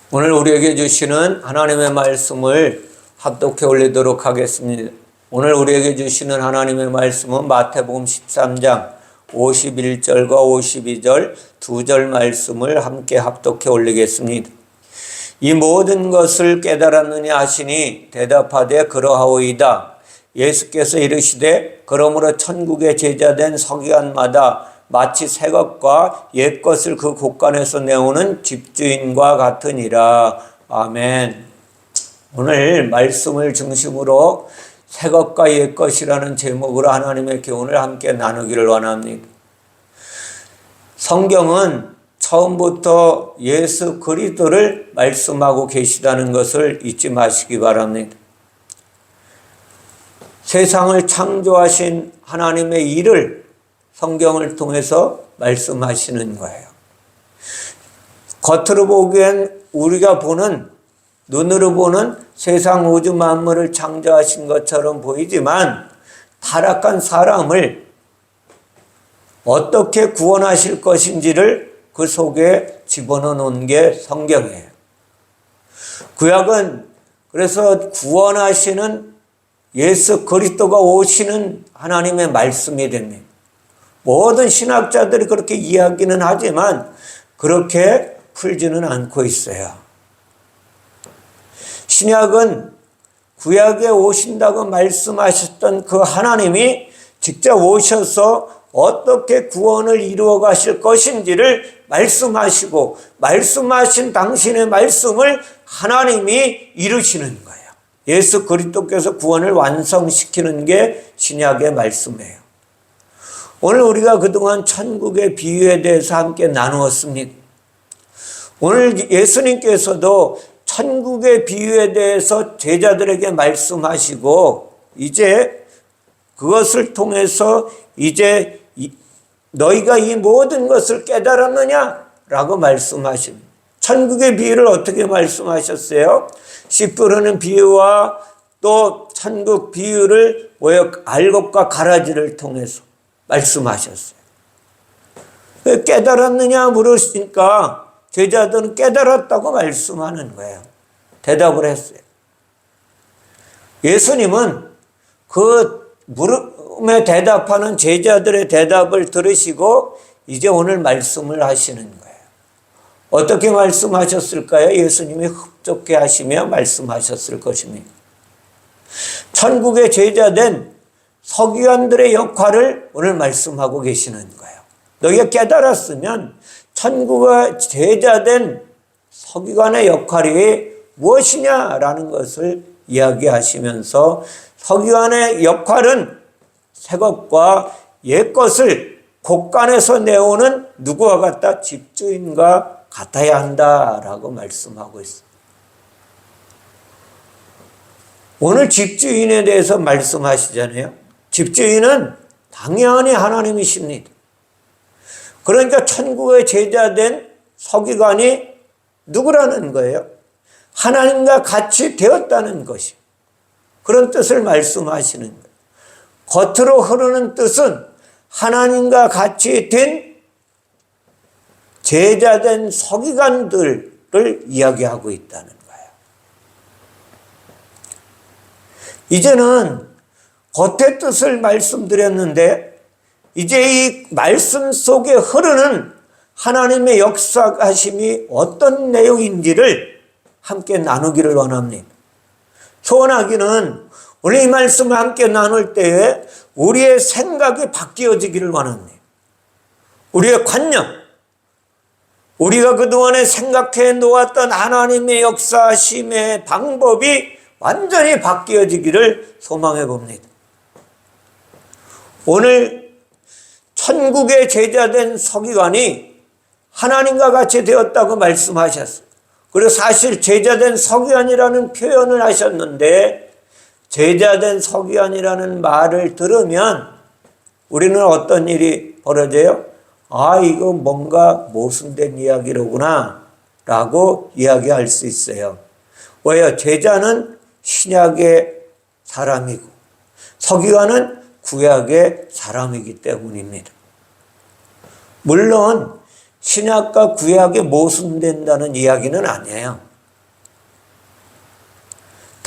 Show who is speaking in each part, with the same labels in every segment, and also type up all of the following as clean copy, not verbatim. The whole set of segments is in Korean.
Speaker 1: 오늘 우리에게 주시는 하나님의 말씀을 합독해 올리도록 하겠습니다. 오늘 우리에게 주시는 하나님의 말씀은 마태복음 13장 51절과 52절 두 절 말씀을 함께 합독해 올리겠습니다. 이 모든 것을 깨달았느냐 하시니 대답하되 그러하오이다. 예수께서 이르시되 그러므로 천국의 제자된 서기관마다 마치 새 것과 옛 것을 그 곳간에서 내오는 집주인과 같으니라. 아멘. 오늘 말씀을 중심으로 새 것과 옛 것이라는 제목으로 하나님의 교훈을 함께 나누기를 원합니다. 성경은 처음부터 예수 그리스도를 말씀하고 계시다는 것을 잊지 마시기 바랍니다. 세상을 창조하신 하나님의 일을 성경을 통해서 말씀하시는 거예요. 겉으로 보기엔 우리가 보는, 눈으로 보는 세상 우주 만물을 창조하신 것처럼 보이지만 타락한 사람을 어떻게 구원하실 것인지를 그 속에 집어넣어 놓은 게 성경이에요. 구약은 그래서 구원하시는 예수 그리스도가 오시는 하나님의 말씀이 됩니다. 모든 신학자들이 그렇게 이야기는 하지만 그렇게 풀지는 않고 있어요. 신약은 구약에 오신다고 말씀하셨던 그 하나님이 직접 오셔서 어떻게 구원을 이루어 가실 것인지를 말씀하시고 말씀하신 당신의 말씀을 하나님이 이루시는 거예요. 예수 그리스도께서 구원을 완성시키는 게 신약의 말씀이에요. 오늘 우리가 그동안 천국의 비유에 대해서 함께 나누었습니다. 오늘 예수님께서도 천국의 비유에 대해서 제자들에게 말씀하시고 이제 그것을 통해서 이제 너희가 이 모든 것을 깨달았느냐? 라고 말씀하십니다. 천국의 비유를 어떻게 말씀하셨어요? 씨 뿌리는 비유와 또 천국 비유를 알곡과 가라지를 통해서 말씀하셨어요. 깨달았느냐 물으시니까 제자들은 깨달았다고 말씀하는 거예요. 대답을 했어요. 예수님은 그 물음에 대답하는 제자들의 대답을 들으시고 이제 오늘 말씀을 하시는 거예요. 어떻게 말씀하셨을까요? 예수님이 흡족해 하시며 말씀하셨을 것입니다. 천국의 제자된 서기관들의 역할을 오늘 말씀하고 계시는 거예요. 너희가 깨달았으면 천국의 제자된 서기관의 역할이 무엇이냐라는 것을 이야기하시면서 서기관의 역할은 새 것과 옛 것을 곳간에서 내오는 누구와 같다? 집주인과 같아야 한다라고 말씀하고 있습니다. 오늘 집주인에 대해서 말씀하시잖아요. 집주인은 당연히 하나님이십니다. 그러니까 천국의 제자된 서기관이 누구라는 거예요? 하나님과 같이 되었다는 것이 그런 뜻을 말씀하시는 거예요. 겉으로 흐르는 뜻은 하나님과 같이 된 제자된 서기관들을 이야기하고 있다는 거예요. 이제는 겉의 뜻을 말씀드렸는데 이제 이 말씀 속에 흐르는 하나님의 역사하심이 어떤 내용인지를 함께 나누기를 원합니다. 소원하기는 오늘 이 말씀을 함께 나눌 때에 우리의 생각이 바뀌어지기를 원합니다. 우리의 관념, 우리가 그동안에 생각해 놓았던 하나님의 역사하심의 방법이 완전히 바뀌어지기를 소망해 봅니다. 오늘 천국의 제자된 서기관이 하나님과 같이 되었다고 말씀하셨어요. 그리고 사실 제자된 서기관이라는 표현을 하셨는데 제자된 서기관이라는 말을 들으면 우리는 어떤 일이 벌어져요? 아, 이거 뭔가 모순된 이야기로구나 라고 이야기할 수 있어요. 왜요? 제자는 신약의 사람이고 서기관은 구약의 사람이기 때문입니다. 물론 신약과 구약이 모순된다는 이야기는 아니에요.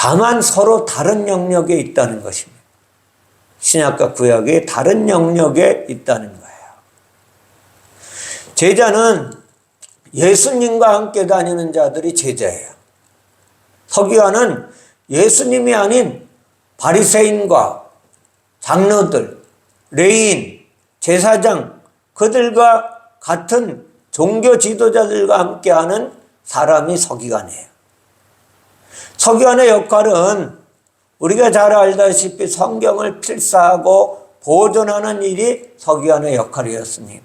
Speaker 1: 다만 서로 다른 영역에 있다는 것입니다. 신약과 구약이 다른 영역에 있다는 거예요. 제자는 예수님과 함께 다니는 자들이 제자예요. 서기관은 예수님이 아닌 바리새인과 장로들, 레위인, 제사장, 그들과 같은 종교 지도자들과 함께하는 사람이 서기관이에요. 서기관의 역할은 우리가 잘 알다시피 성경을 필사하고 보존하는 일이 서기관의 역할이었습니다.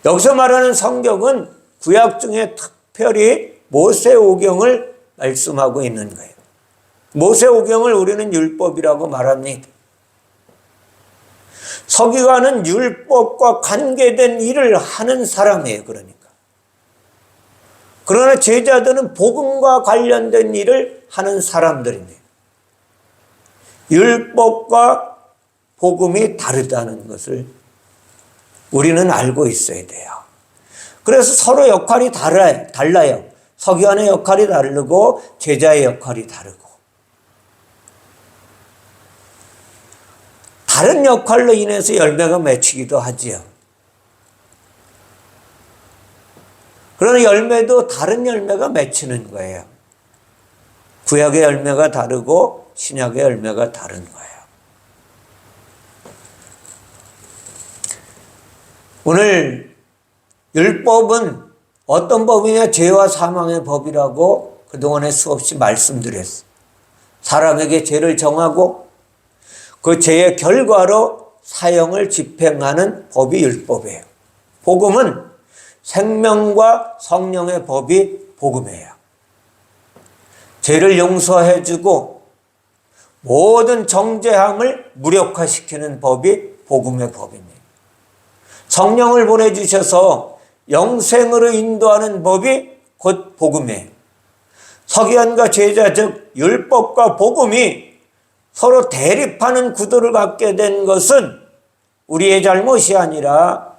Speaker 1: 여기서 말하는 성경은 구약 중에 특별히 모세오경을 말씀하고 있는 거예요. 모세오경을 우리는 율법이라고 말합니다. 서기관은 율법과 관계된 일을 하는 사람이에요. 그러나 제자들은 복음과 관련된 일을 하는 사람들입니다. 율법과 복음이 다르다는 것을 우리는 알고 있어야 돼요. 그래서 서로 역할이 달라요. 서기관의 역할이 다르고 제자의 역할이 다르고. 다른 역할로 인해서 열매가 맺히기도 하지요. 그러나 열매도 다른 열매가 맺히는 거예요. 구약의 열매가 다르고 신약의 열매가 다른 거예요. 오늘 율법은 어떤 법이냐? 죄와 사망의 법이라고 그동안에 수없이 말씀드렸어요. 사람에게 죄를 정하고 그 죄의 결과로 사형을 집행하는 법이 율법이에요. 복음은 생명과 성령의 법이 복음이에요. 죄를 용서해주고 모든 정죄함을 무력화시키는 법이 복음의 법입니다. 성령을 보내주셔서 영생으로 인도하는 법이 곧 복음이에요. 서기관과 제자 즉 율법과 복음이 서로 대립하는 구도를 갖게 된 것은 우리의 잘못이 아니라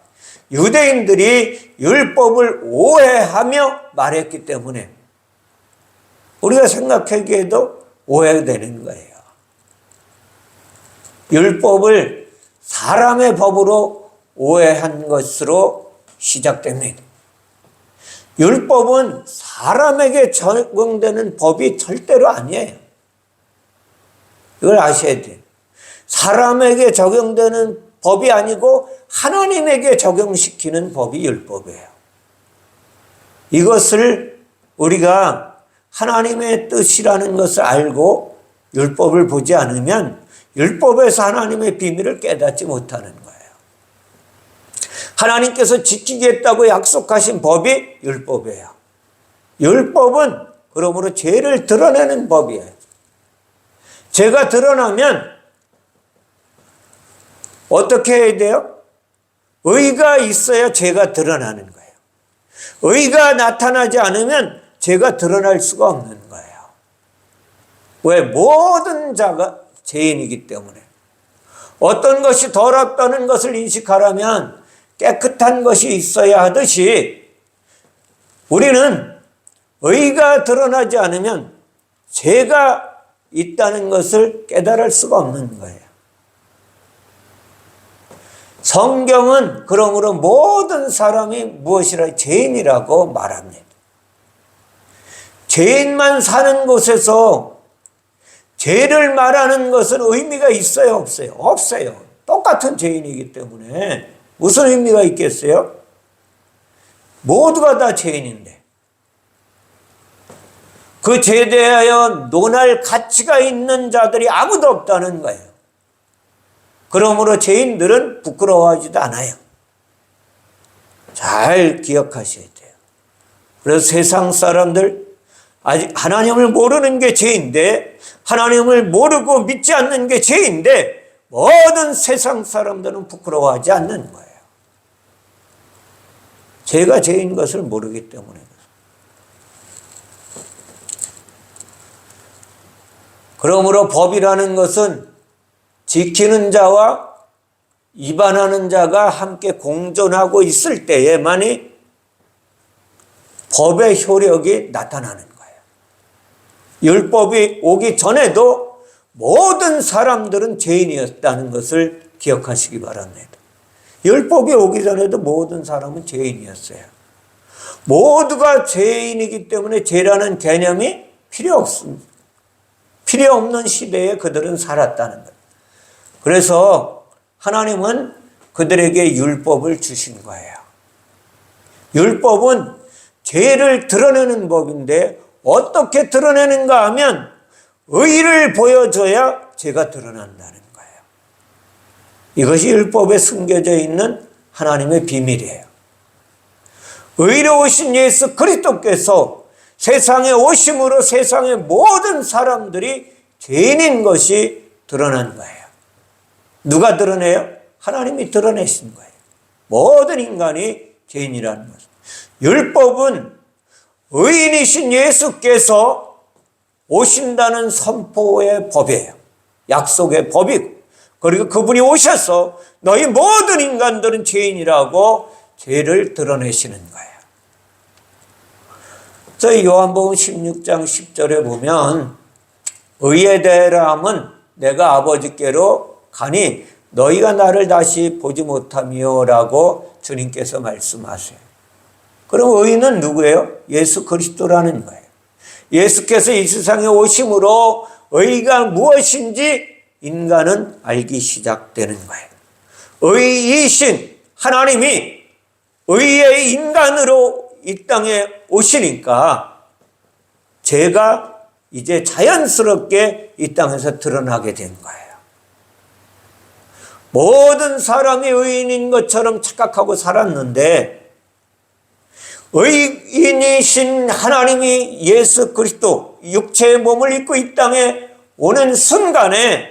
Speaker 1: 유대인들이 율법을 오해하며 말했기 때문에 우리가 생각하기에도 오해되는 거예요. 율법을 사람의 법으로 오해한 것으로 시작됩니다. 율법은 사람에게 적용되는 법이 절대로 아니에요. 이걸 아셔야 돼요. 사람에게 적용되는 법이 아니고 하나님에게 적용시키는 법이 율법이에요. 이것을 우리가 하나님의 뜻이라는 것을 알고 율법을 보지 않으면 율법에서 하나님의 비밀을 깨닫지 못하는 거예요. 하나님께서 지키겠다고 약속하신 법이 율법이에요. 율법은 그러므로 죄를 드러내는 법이에요. 죄가 드러나면 어떻게 해야 돼요? 의가 있어야 죄가 드러나는 거예요. 의가 나타나지 않으면 죄가 드러날 수가 없는 거예요. 왜? 모든 자가 죄인이기 때문에. 어떤 것이 더럽다는 것을 인식하려면 깨끗한 것이 있어야 하듯이 우리는 의가 드러나지 않으면 죄가 있다는 것을 깨달을 수가 없는 거예요. 성경은 그러므로 모든 사람이 무엇이라 죄인이라고 말합니다. 죄인만 사는 곳에서 죄를 말하는 것은 의미가 있어요, 없어요? 없어요. 똑같은 죄인이기 때문에 무슨 의미가 있겠어요? 모두가 다 죄인인데 그 죄에 대하여 논할 가치가 있는 자들이 아무도 없다는 거예요. 그러므로 죄인들은 부끄러워하지도 않아요. 잘 기억하셔야 돼요. 그래서 세상 사람들 아직 하나님을 모르는 게 죄인데 하나님을 모르고 믿지 않는 게 죄인데 모든 세상 사람들은 부끄러워하지 않는 거예요. 죄가 죄인 것을 모르기 때문에. 그러므로 법이라는 것은 지키는 자와 위반하는 자가 함께 공존하고 있을 때에만이 법의 효력이 나타나는 거예요. 율법이 오기 전에도 모든 사람들은 죄인이었다는 것을 기억하시기 바랍니다. 율법이 오기 전에도 모든 사람은 죄인이었어요. 모두가 죄인이기 때문에 죄라는 개념이 필요 없습니다. 필요 없는 시대에 그들은 살았다는 거예요. 그래서 하나님은 그들에게 율법을 주신 거예요. 율법은 죄를 드러내는 법인데 어떻게 드러내는가 하면 의를 보여줘야 죄가 드러난다는 거예요. 이것이 율법에 숨겨져 있는 하나님의 비밀이에요. 의로우신 예수 그리스도께서 세상에 오심으로 세상의 모든 사람들이 죄인인 것이 드러난 거예요. 누가 드러내요? 하나님이 드러내신 거예요. 모든 인간이 죄인이라는 것은. 율법은 의인이신 예수께서 오신다는 선포의 법이에요. 약속의 법이고, 그리고 그분이 오셔서 너희 모든 인간들은 죄인이라고 죄를 드러내시는 거예요. 저희 요한복음 16장 10절에 보면 의에 대함은 내가 아버지께로 가니 너희가 나를 다시 보지 못하며 라고 주님께서 말씀하세요. 그럼 의인은 누구예요? 예수 그리스도라는 거예요. 예수께서 이 세상에 오심으로 의가 무엇인지 인간은 알기 시작되는 거예요. 의이신 하나님이 의의 인간으로 이 땅에 오시니까 죄가 이제 자연스럽게 이 땅에서 드러나게 된 거예요. 모든 사람이 의인인 것처럼 착각하고 살았는데 의인이신 하나님이 예수 그리스도 육체의 몸을 입고 이 땅에 오는 순간에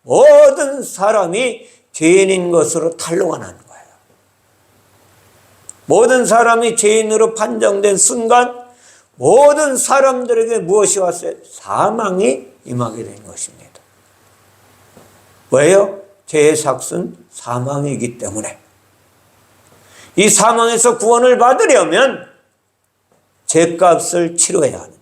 Speaker 1: 모든 사람이 죄인인 것으로 탄로가 난 거예요. 모든 사람이 죄인으로 판정된 순간 모든 사람들에게 무엇이 왔어요? 사망이 임하게 된 것입니다. 왜요? 죄의 삭은 사망이기 때문에. 이 사망에서 구원을 받으려면 죄값을 치러야 하는 거예요.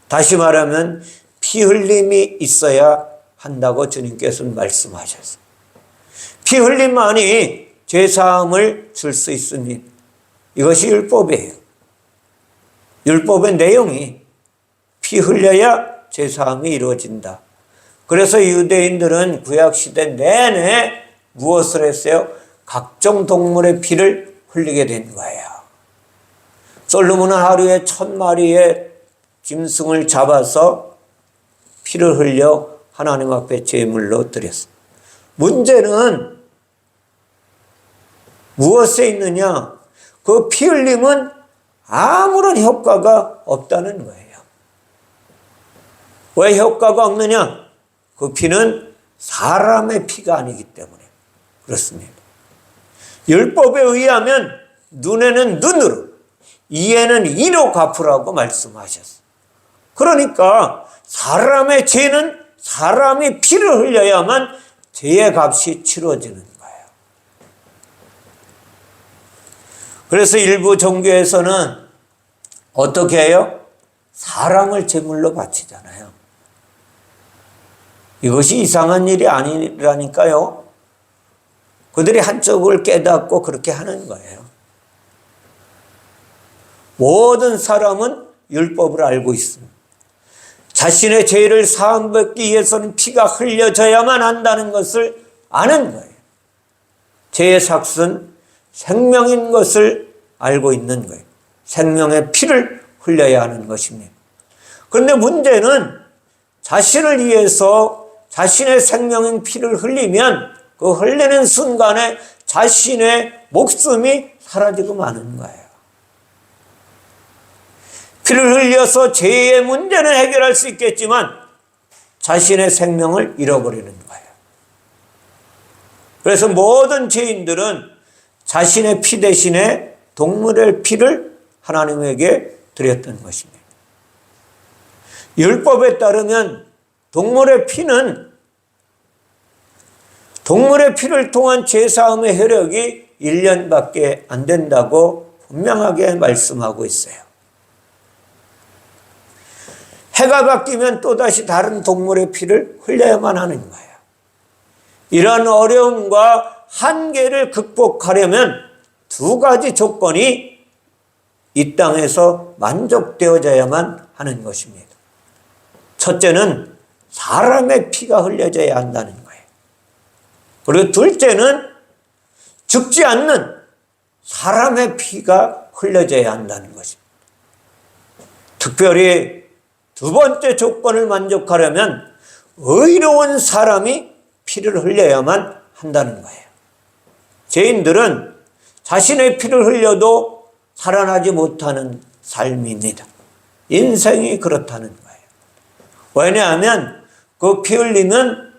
Speaker 1: 다시 말하면 피 흘림이 있어야 한다고 주님께서는 말씀하셨어요. 피 흘림만이 죄사함을 줄 수 있습니다. 이것이 율법이에요. 율법의 내용이 피 흘려야 죄사함이 이루어진다. 그래서 유대인들은 구약시대 내내 무엇을 했어요? 각종 동물의 피를 흘리게 된 거예요. 솔로몬은 하루에 1000마리의 짐승을 잡아서 피를 흘려 하나님 앞에 제물로 드렸어요. 문제는 무엇에 있느냐? 그 피 흘림은 아무런 효과가 없다는 거예요. 왜 효과가 없느냐? 그 피는 사람의 피가 아니기 때문에 그렇습니다. 율법에 의하면 눈에는 눈으로, 이에는 이로 갚으라고 말씀하셨어요. 그러니까 사람의 죄는 사람이 피를 흘려야만 죄의 값이 치러지는 거예요. 그래서 일부 종교에서는 어떻게 해요? 사람을 제물로 바치잖아요. 이것이 이상한 일이 아니라니까요. 그들이 한쪽을 깨닫고 그렇게 하는 거예요. 모든 사람은 율법을 알고 있습니다. 자신의 죄를 사함받기 위해서는 피가 흘려져야만 한다는 것을 아는 거예요. 죄의 삭은 생명인 것을 알고 있는 거예요. 생명의 피를 흘려야 하는 것입니다. 그런데 문제는 자신을 위해서 자신의 생명인 피를 흘리면 그 흘리는 순간에 자신의 목숨이 사라지고 마는 거예요. 피를 흘려서 죄의 문제는 해결할 수 있겠지만 자신의 생명을 잃어버리는 거예요. 그래서 모든 죄인들은 자신의 피 대신에 동물의 피를 하나님에게 드렸던 것입니다. 율법에 따르면 동물의 피를 통한 죄사함의 효력이 1년밖에 안 된다고 분명하게 말씀하고 있어요. 해가 바뀌면 또다시 다른 동물의 피를 흘려야만 하는 거예요. 이런 어려움과 한계를 극복하려면 두 가지 조건이 이 땅에서 만족되어져야만 하는 것입니다. 첫째는 사람의 피가 흘려져야 한다는 거예요. 그리고 둘째는 죽지 않는 사람의 피가 흘려져야 한다는 것입니다. 특별히 두 번째 조건을 만족하려면 의로운 사람이 피를 흘려야만 한다는 거예요. 죄인들은 자신의 피를 흘려도 살아나지 못하는 삶입니다. 인생이 그렇다는 거예요. 왜냐하면 그 피 흘리면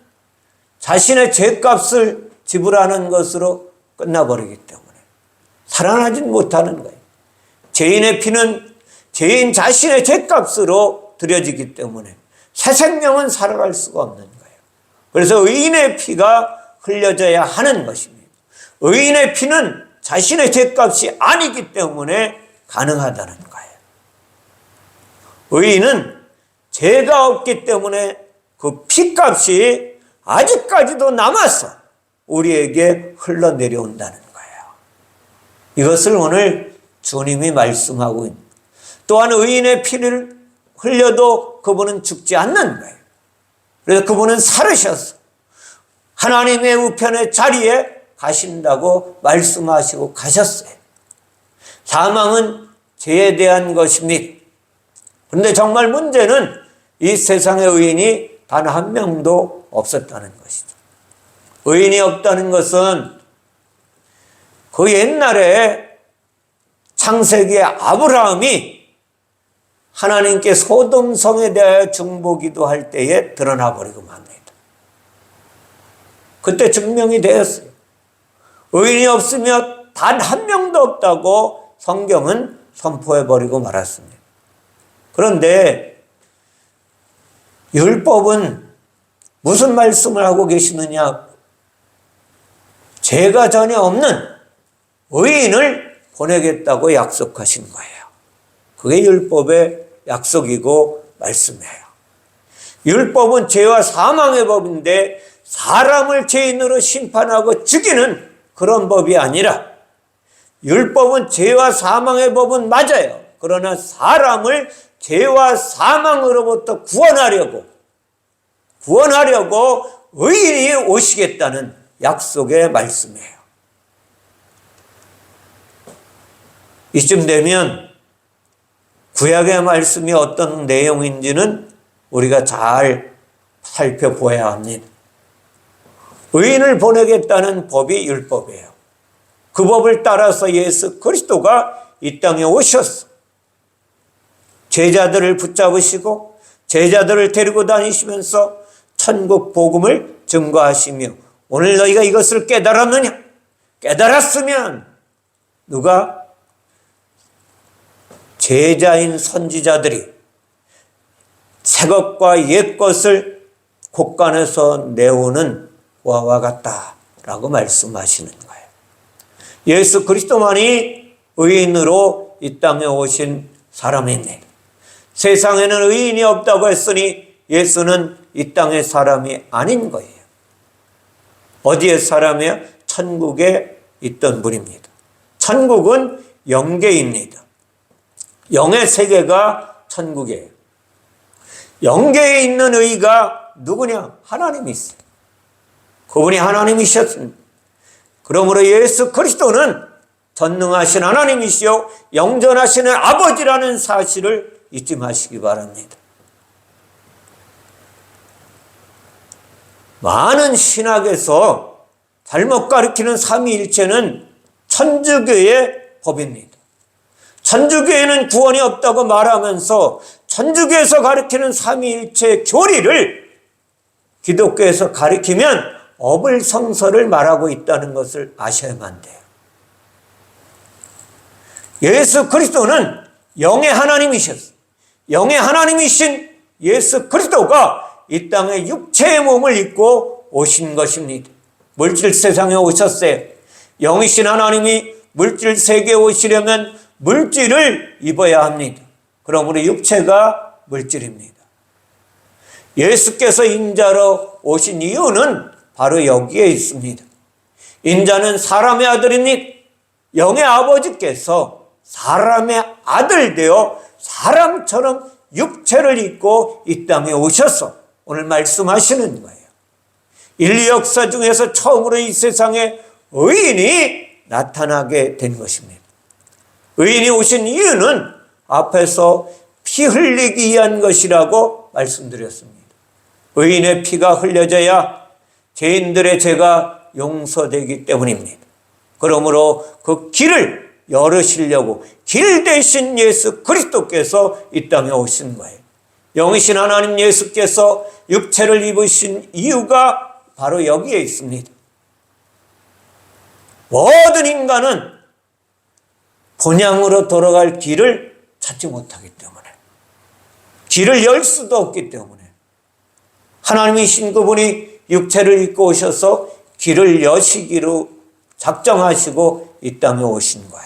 Speaker 1: 자신의 죄값을 지불하는 것으로 끝나버리기 때문에 살아나진 못하는 거예요. 죄인의 피는 죄인 자신의 죄값으로 드려지기 때문에 새 생명은 살아갈 수가 없는 거예요. 그래서 의인의 피가 흘려져야 하는 것입니다. 의인의 피는 자신의 죄값이 아니기 때문에 가능하다는 거예요. 의인은 죄가 없기 때문에 그 피값이 아직까지도 남아서 우리에게 흘러내려온다는 거예요. 이것을 오늘 주님이 말씀하고 있는, 또한 의인의 피를 흘려도 그분은 죽지 않는 거예요. 그래서 그분은 살으셔서 하나님의 우편의 자리에 가신다고 말씀하시고 가셨어요. 사망은 죄에 대한 것입니다. 그런데 정말 문제는 이 세상에 의인이 단 한 명도 없었다는 것이죠. 의인이 없다는 것은 그 옛날에 창세기의 아브라함이 하나님께 소돔성에 대하여 중보기도 할 때에 드러나 버리고 맙니다. 그때 증명이 되었어요. 의인이 없으면 단 한 명도 없다고 성경은 선포해 버리고 말았습니다. 그런데 율법은 무슨 말씀을 하고 계시느냐? 죄가 전혀 없는 의인을 보내겠다고 약속하신 거예요. 그게 율법의 약속이고 말씀이에요. 율법은 죄와 사망의 법인데 사람을 죄인으로 심판하고 죽이는 그런 법이 아니라, 율법은 죄와 사망의 법은 맞아요. 그러나 사람을 죄와 사망으로부터 구원하려고 의인이 오시겠다는 약속의 말씀이에요. 이쯤 되면 구약의 말씀이 어떤 내용인지는 우리가 잘 살펴보아야 합니다. 의인을 보내겠다는 법이 율법이에요. 그 법을 따라서 예수 그리스도가 이 땅에 오셨어. 제자들을 붙잡으시고 제자들을 데리고 다니시면서 천국 복음을 증거하시며, 오늘 너희가 이것을 깨달았느냐? 깨달았으면 누가? 제자인 선지자들이 새 것과 옛 것을 곳간에서 내오는 보아와 같다라고 말씀하시는 거예요. 예수 그리스도만이 의인으로 이 땅에 오신 사람입니다. 세상에는 의인이 없다고 했으니 예수는 이 땅의 사람이 아닌 거예요. 어디의 사람이에요? 천국에 있던 분입니다. 천국은 영계입니다. 영의 세계가 천국이에요. 영계에 있는 의가 누구냐? 하나님이 있어요. 그분이 하나님이셨습니다. 그러므로 예수 그리스도는 전능하신 하나님이시요 영전하시는 아버지라는 사실을 잊지 마시기 바랍니다. 많은 신학에서 잘못 가르치는 삼위일체는 천주교의 법입니다. 천주교에는 구원이 없다고 말하면서 천주교에서 가르치는 삼위일체 교리를 기독교에서 가르치면 어불성설을 말하고 있다는 것을 아셔야만 돼요. 예수 그리스도는 영의 하나님이셨어요. 영의 하나님이신 예수 그리스도가 이 땅에 육체의 몸을 입고 오신 것입니다. 물질 세상에 오셨어요. 영이신 하나님이 물질 세계에 오시려면 물질을 입어야 합니다. 그러므로 육체가 물질입니다. 예수께서 인자로 오신 이유는 바로 여기에 있습니다. 인자는 사람의 아들이니 영의 아버지께서 사람의 아들 되어 사람처럼 육체를 입고 이 땅에 오셔서 오늘 말씀하시는 거예요. 인류 역사 중에서 처음으로 이 세상에 의인이 나타나게 된 것입니다. 의인이 오신 이유는 앞에서 피 흘리기 위한 것이라고 말씀드렸습니다. 의인의 피가 흘려져야 죄인들의 죄가 용서되기 때문입니다. 그러므로 그 길을 열으시려고 길 대신 예수 그리스도께서 이 땅에 오신 거예요. 영이신 하나님 예수께서 육체를 입으신 이유가 바로 여기에 있습니다. 모든 인간은 본향으로 돌아갈 길을 찾지 못하기 때문에, 길을 열 수도 없기 때문에 하나님이신 그분이 육체를 입고 오셔서 길을 여시기로 작정하시고 이 땅에 오신 거예요.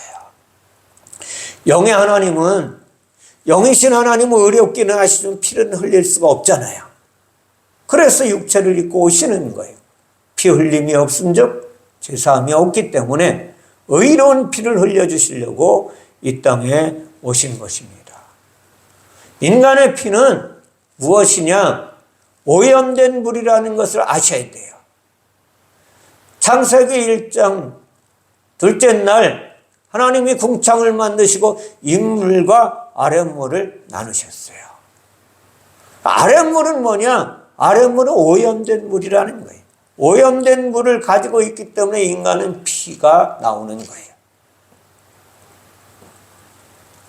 Speaker 1: 영의 하나님은, 영이신 하나님은 의롭기는 하시지만 피를 흘릴 수가 없잖아요. 그래서 육체를 입고 오시는 거예요. 피 흘림이 없은즉 죄사함이 없기 때문에 의로운 피를 흘려주시려고 이 땅에 오신 것입니다. 인간의 피는 무엇이냐? 오염된 물이라는 것을 아셔야 돼요. 창세기 1장 둘째 날 하나님이 궁창을 만드시고 윗물과 아랫물을 나누셨어요. 아랫물은 뭐냐? 아랫물은 오염된 물이라는 거예요. 오염된 물을 가지고 있기 때문에 인간은 피가 나오는 거예요.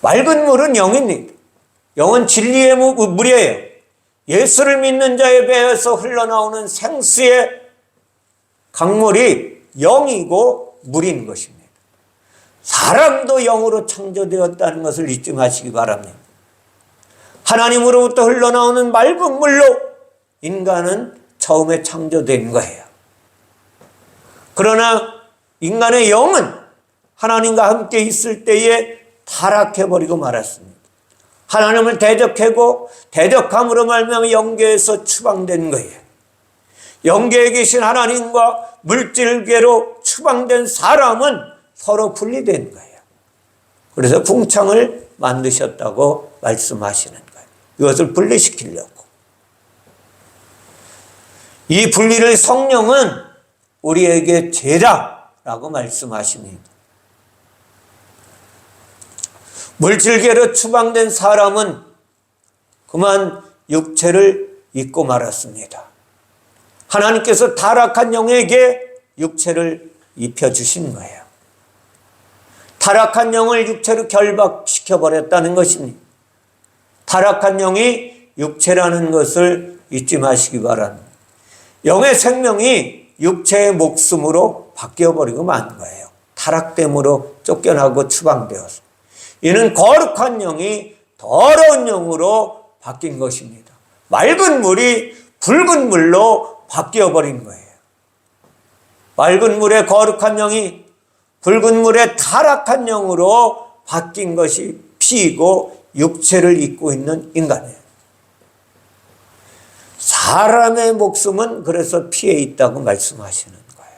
Speaker 1: 맑은 물은 영입니다. 영은 진리의 물이에요. 예수를 믿는 자의 배에서 흘러나오는 생수의 강물이 영이고 물인 것입니다. 사람도 영으로 창조되었다는 것을 잊지 마시기 바랍니다. 하나님으로부터 흘러나오는 맑은 물로 인간은 처음에 창조된 거예요. 그러나 인간의 영은 하나님과 함께 있을 때에 타락해버리고 말았습니다. 하나님을 대적하고 대적함으로 말미암아 영계에서 추방된 거예요. 영계에 계신 하나님과 물질계로 추방된 사람은 서로 분리된 거예요. 그래서 궁창을 만드셨다고 말씀하시는 거예요. 이것을 분리시키려고. 이 분리를 성령은 우리에게 죄다라고 말씀하십니다. 물질계로 추방된 사람은 그만 육체를 잊고 말았습니다. 하나님께서 타락한 영에게 육체를 입혀주신 거예요. 타락한 영을 육체로 결박시켜버렸다는 것입니다. 타락한 영이 육체라는 것을 잊지 마시기 바랍니다. 영의 생명이 육체의 목숨으로 바뀌어버리고 만 거예요. 타락됨으로 쫓겨나고 추방되어서. 이는 거룩한 영이 더러운 영으로 바뀐 것입니다. 맑은 물이 붉은 물로 바뀌어버린 거예요. 맑은 물의 거룩한 영이 붉은 물의 타락한 영으로 바뀐 것이 피이고 육체를 입고 있는 인간이에요. 사람의 목숨은 그래서 피에 있다고 말씀하시는 거예요.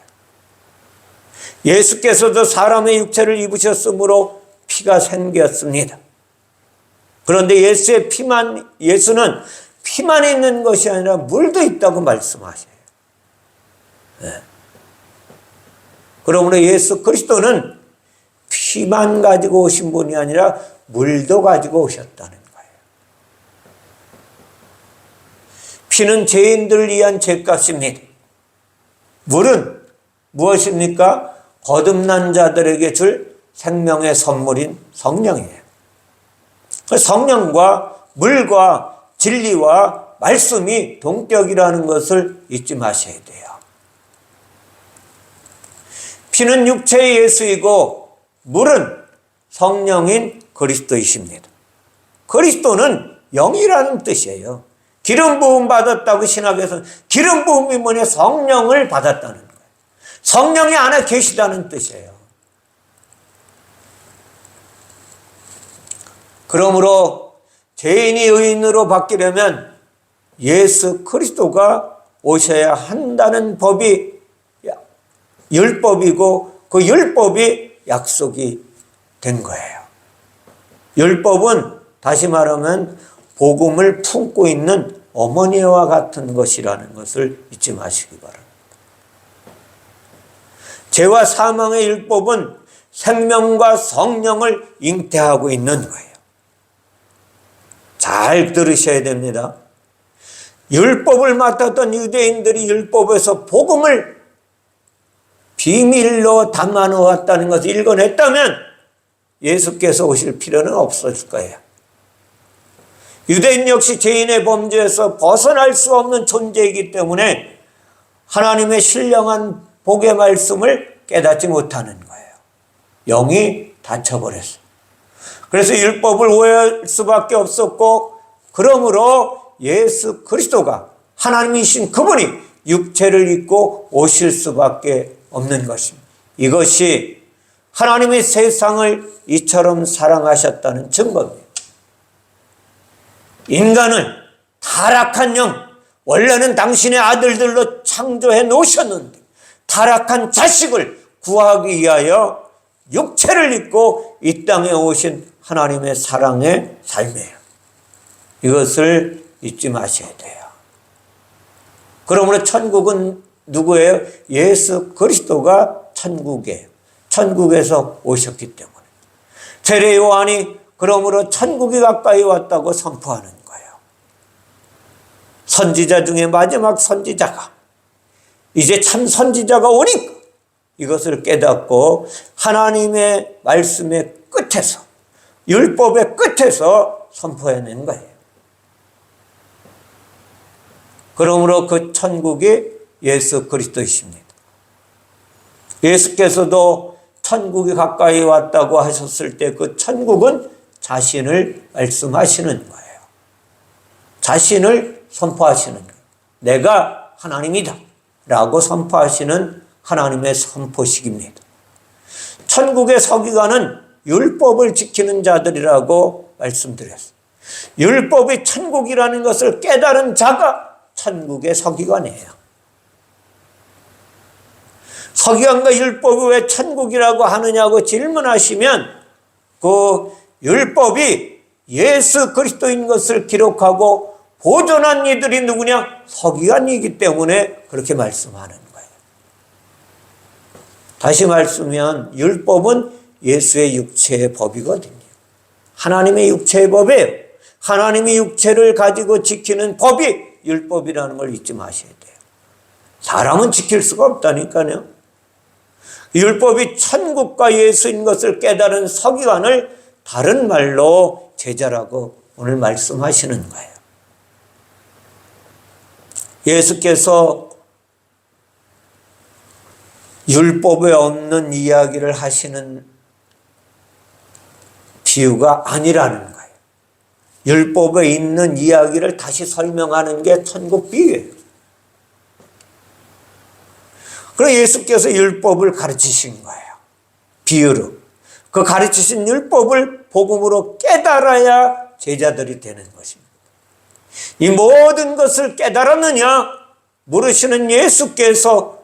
Speaker 1: 예수께서도 사람의 육체를 입으셨으므로 피가 생겼습니다. 그런데 예수는 피만 있는 것이 아니라 물도 있다고 말씀하셔요. 네. 그러므로 예수 그리스도는 피만 가지고 오신 분이 아니라 물도 가지고 오셨다는 거예요. 피는 죄인들을 위한 죄값입니다. 물은 무엇입니까? 거듭난 자들에게 줄 생명의 선물인 성령이에요. 성령과 물과 진리와 말씀이 동격이라는 것을 잊지 마셔야 돼요. 피는 육체의 예수이고 물은 성령인 그리스도이십니다. 그리스도는 영이라는 뜻이에요. 기름 부음 받았다고 신학에서는 기름 부음이 뭐냐? 성령을 받았다는 거예요. 성령이 안에 계시다는 뜻이에요. 그러므로 죄인이 의인으로 바뀌려면 예수 그리스도가 오셔야 한다는 법이 율법이고 그 율법이 약속이 된 거예요. 율법은 다시 말하면 복음을 품고 있는 어머니와 같은 것이라는 것을 잊지 마시기 바랍니다. 죄와 사망의 율법은 생명과 성령을 잉태하고 있는 거예요. 잘 들으셔야 됩니다. 율법을 맡았던 유대인들이 율법에서 복음을 비밀로 담아 놓았다는 것을 읽어냈다면 예수께서 오실 필요는 없었을 거예요. 유대인 역시 죄인의 범죄에서 벗어날 수 없는 존재이기 때문에 하나님의 신령한 복의 말씀을 깨닫지 못하는 거예요. 영이 닫혀버렸어요. 그래서 율법을 오해할 수밖에 없었고, 그러므로 예수 그리스도가 하나님이신 그분이 육체를 입고 오실 수밖에 없는 것입니다. 이것이 하나님의 세상을 이처럼 사랑하셨다는 증거입니다. 인간은 타락한 영, 원래는 당신의 아들들로 창조해 놓으셨는데 타락한 자식을 구하기 위하여 육체를 입고 이 땅에 오신 하나님의 사랑의 삶이에요. 이것을 잊지 마셔야 돼요. 그러므로 천국은 누구예요? 예수 그리스도가 천국이에요. 천국에서 오셨기 때문에. 세례 요한이 그러므로 천국이 가까이 왔다고 선포하는 거예요. 선지자 중에 마지막 선지자가 이제 참 선지자가 오니까 이것을 깨닫고 하나님의 말씀의 끝에서, 율법의 끝에서 선포해낸 거예요. 그러므로 그 천국이 예수 그리스도이십니다. 예수께서도 천국이 가까이 왔다고 하셨을 때 그 천국은 자신을 말씀하시는 거예요. 자신을 선포하시는 거예요. 내가 하나님이다 라고 선포하시는 하나님의 선포식입니다. 천국의 서기관은 율법을 지키는 자들이라고 말씀드렸어요. 율법이 천국이라는 것을 깨달은 자가 천국의 서기관이에요. 서기관과 율법이 왜 천국이라고 하느냐고 질문하시면 그 율법이 예수 그리스도인 것을 기록하고 보존한 이들이 누구냐? 서기관이기 때문에 그렇게 말씀하는 거예요. 다시 말씀하면 율법은 예수의 육체의 법이거든요. 하나님의 육체의 법이에요. 하나님의 육체를 가지고 지키는 법이 율법이라는 걸 잊지 마셔야 돼요. 사람은 지킬 수가 없다니까요. 율법이 천국과 예수인 것을 깨달은 서기관을 다른 말로 제자라고 오늘 말씀하시는 거예요. 예수께서 율법에 없는 이야기를 하시는 비유가 아니라는 거예요. 율법에 있는 이야기를 다시 설명하는 게 천국 비유예요. 그래서 예수께서 율법을 가르치신 거예요. 비유로. 그 가르치신 율법을 복음으로 깨달아야 제자들이 되는 것입니다. 이 모든 것을 깨달았느냐? 물으시는 예수께서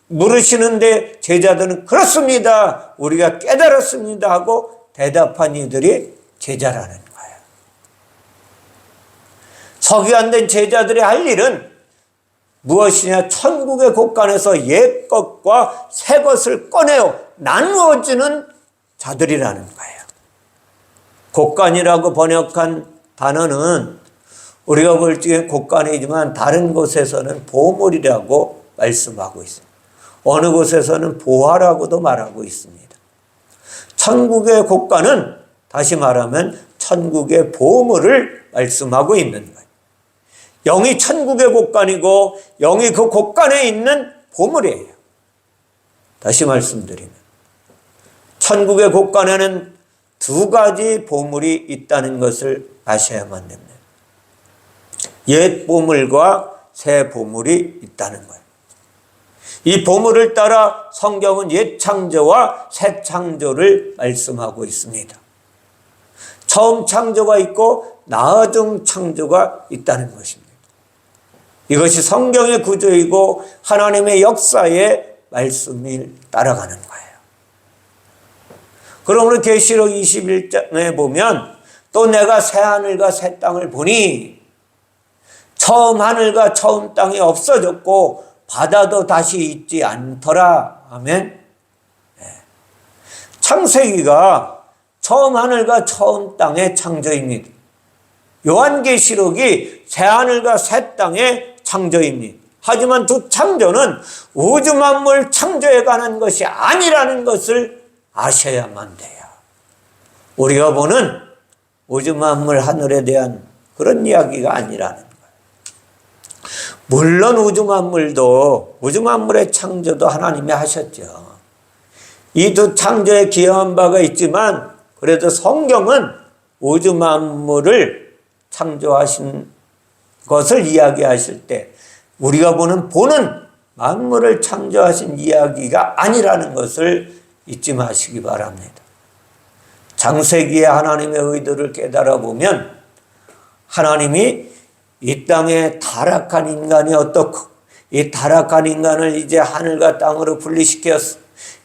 Speaker 1: 물으시는데 제자들은 그렇습니다. 우리가 깨달았습니다 하고 대답한 이들이 제자라는 거예요. 서기관된 제자들이 할 일은 무엇이냐? 천국의 곳간에서 옛 것과 새 것을 꺼내어 나누어주는 자들이라는 거예요. 곳간이라고 번역한 단어는 우리가 볼 적에 곳간이지만 다른 곳에서는 보물이라고 말씀하고 있습니다. 어느 곳에서는 보화라고도 말하고 있습니다. 천국의 곳간은 다시 말하면 천국의 보물을 말씀하고 있는 거예요. 영이 천국의 곳간이고 영이 그 곳간에 있는 보물이에요. 다시 말씀드리면 천국의 곳간에는 두 가지 보물이 있다는 것을 아셔야만 됩니다. 옛 보물과 새 보물이 있다는 거예요. 이 보물을 따라 성경은 옛 창조와 새 창조를 말씀하고 있습니다. 처음 창조가 있고 나중 창조가 있다는 것입니다. 이것이 성경의 구조이고 하나님의 역사의 말씀을 따라가는 거예요. 그러므로 계시록 21장에 보면 또 내가 새 하늘과 새 땅을 보니 처음 하늘과 처음 땅이 없어졌고 바다도 다시 있지 않더라. 아멘. 창세기가 처음 하늘과 처음 땅의 창조입니다. 요한계시록이 새 하늘과 새 땅의 창조입니다. 하지만 두 창조는 우주 만물 창조에 관한 것이 아니라는 것을 아셔야만 돼요. 우리가 보는 우주 만물 하늘에 대한 그런 이야기가 아니라는 거예요. 물론 우주 만물의 창조도 하나님이 하셨죠. 이 두 창조에 기여한 바가 있지만 그래도 성경은 우주 만물을 창조하신 것을 이야기하실 때 우리가 보는 만물을 창조하신 이야기가 아니라는 것을 잊지 마시기 바랍니다. 창세기의 하나님의 의도를 깨달아 보면 하나님이 이 땅에 타락한 인간이 어떻고 이 타락한 인간을 이제 하늘과 땅으로 분리시켜서